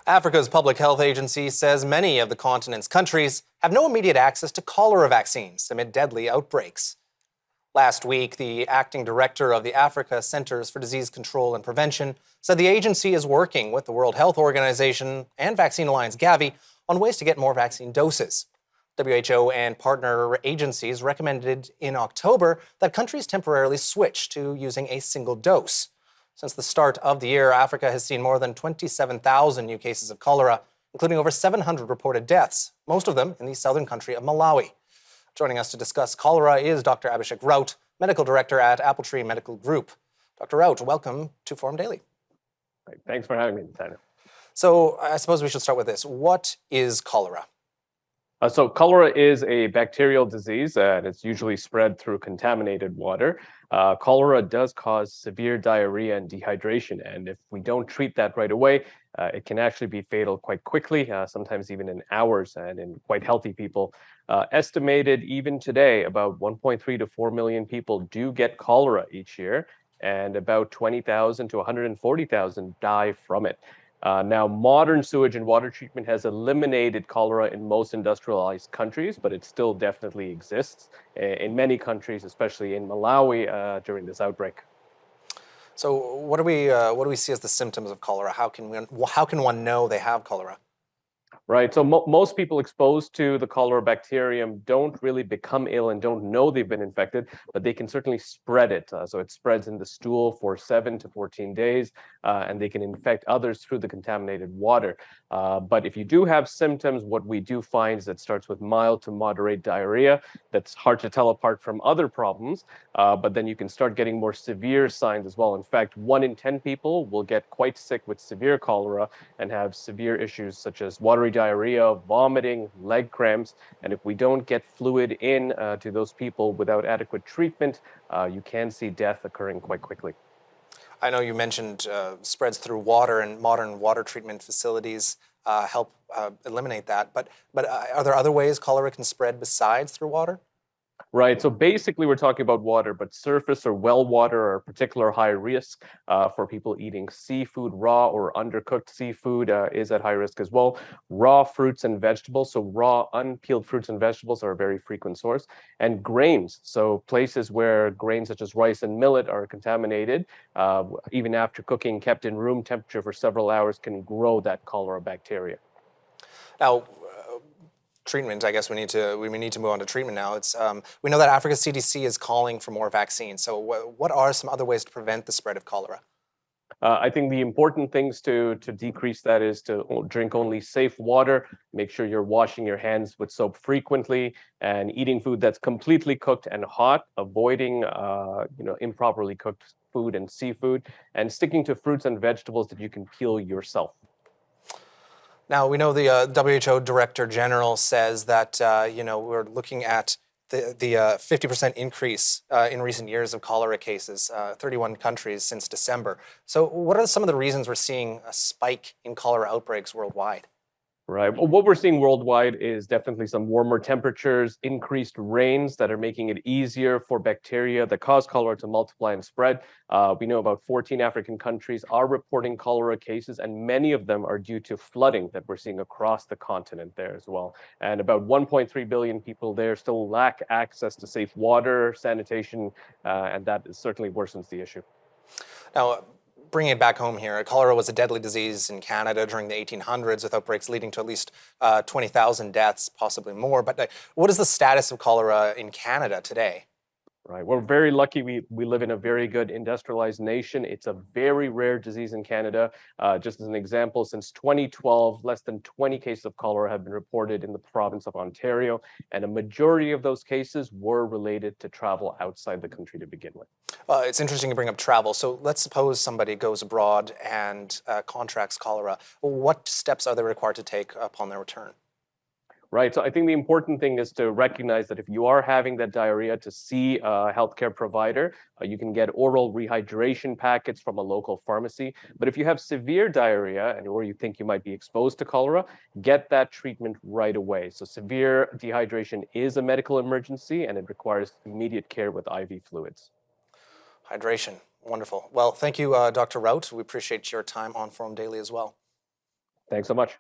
Africa's public health agency says many of the continent's countries have no immediate access to cholera vaccines amid deadly outbreaks. Last week, the acting director of the Africa Centers for Disease Control and Prevention said the agency is working with the World Health Organization and Vaccine Alliance Gavi on ways to get more vaccine doses. WHO and partner agencies recommended in October that countries temporarily switch to using a single dose. Since the start of the year, Africa has seen more than 27,000 new cases of cholera, including over 700 reported deaths, most of them in the southern country of Malawi. Joining us to discuss cholera is Dr. Abhishek Raut, medical director at Appletree Medical Group. Dr. Raut, welcome to Forum Daily. Thanks for having me, Nathaniel. So I suppose we should start with this. What is cholera? So cholera is a bacterial disease, and it's usually spread through contaminated water. Cholera does cause severe diarrhea and dehydration, and if we don't treat that right away, it can actually be fatal quite quickly, sometimes even in hours, and in quite healthy people. Estimated even today, about 1.3 to 4 million people do get cholera each year, and about 20,000 to 140,000 die from it. Now, modern sewage and water treatment has eliminated cholera in most industrialized countries, but it still definitely exists in many countries, especially in Malawi during this outbreak. So what do we see as the symptoms of cholera? How can one know they have cholera? Right. So most people exposed to the cholera bacterium don't really become ill and don't know they've been infected, but they can certainly spread it. So it spreads in the stool for 7 to 14 days, and they can infect others through the contaminated water. But if you do have symptoms, what we do find is that starts with mild to moderate diarrhea. That's hard to tell apart from other problems, but then you can start getting more severe signs as well. In fact, 1 in 10 people will get quite sick with severe cholera and have severe issues such as watery diarrhea, vomiting, leg cramps, and if we don't get fluid in to those people without adequate treatment, you can see death occurring quite quickly. I know you mentioned spreads through water, and modern water treatment facilities help eliminate that, but are there other ways cholera can spread besides through water? Right. So basically, we're talking about water, but surface or well water are a particular high risk for people eating seafood. Raw or undercooked seafood is at high risk as well. Raw fruits and vegetables, so raw unpeeled fruits and vegetables are a very frequent source. And grains, so places where grains such as rice and millet are contaminated, even after cooking, kept in room temperature for several hours, can grow that cholera bacteria. Now, treatment. I guess we need to move on to treatment now. It's we know that Africa's CDC is calling for more vaccines. So what are some other ways to prevent the spread of cholera? I think the important things to decrease that is to drink only safe water, make sure you're washing your hands with soap frequently, and eating food that's completely cooked and hot, avoiding improperly cooked food and seafood, and sticking to fruits and vegetables that you can peel yourself. Now, we know the WHO Director General says that we're looking at the 50% increase in recent years of cholera cases, 31 countries since December. So what are some of the reasons we're seeing a spike in cholera outbreaks worldwide? Right. Well, what we're seeing worldwide is definitely some warmer temperatures, increased rains that are making it easier for bacteria that cause cholera to multiply and spread. We know about 14 African countries are reporting cholera cases, and many of them are due to flooding that we're seeing across the continent there as well. And about 1.3 billion people there still lack access to safe water, sanitation, and that certainly worsens the issue. Now, bringing it back home here, cholera was a deadly disease in Canada during the 1800s, with outbreaks leading to at least 20,000 deaths, possibly more. But what is the status of cholera in Canada today? Right. We're very lucky. We live in a very good industrialized nation. It's a very rare disease in Canada. Just as an example, since 2012, less than 20 cases of cholera have been reported in the province of Ontario, and a majority of those cases were related to travel outside the country to begin with. It's interesting to bring up travel. So let's suppose somebody goes abroad and contracts cholera. What steps are they required to take upon their return? Right. So I think the important thing is to recognize that if you are having that diarrhea, to see a healthcare provider. You can get oral rehydration packets from a local pharmacy. But if you have severe diarrhea or you think you might be exposed to cholera, get that treatment right away. So severe dehydration is a medical emergency and it requires immediate care with IV fluids. Hydration. Wonderful. Well, thank you, Dr. Raut. We appreciate your time on Forum Daily as well. Thanks so much.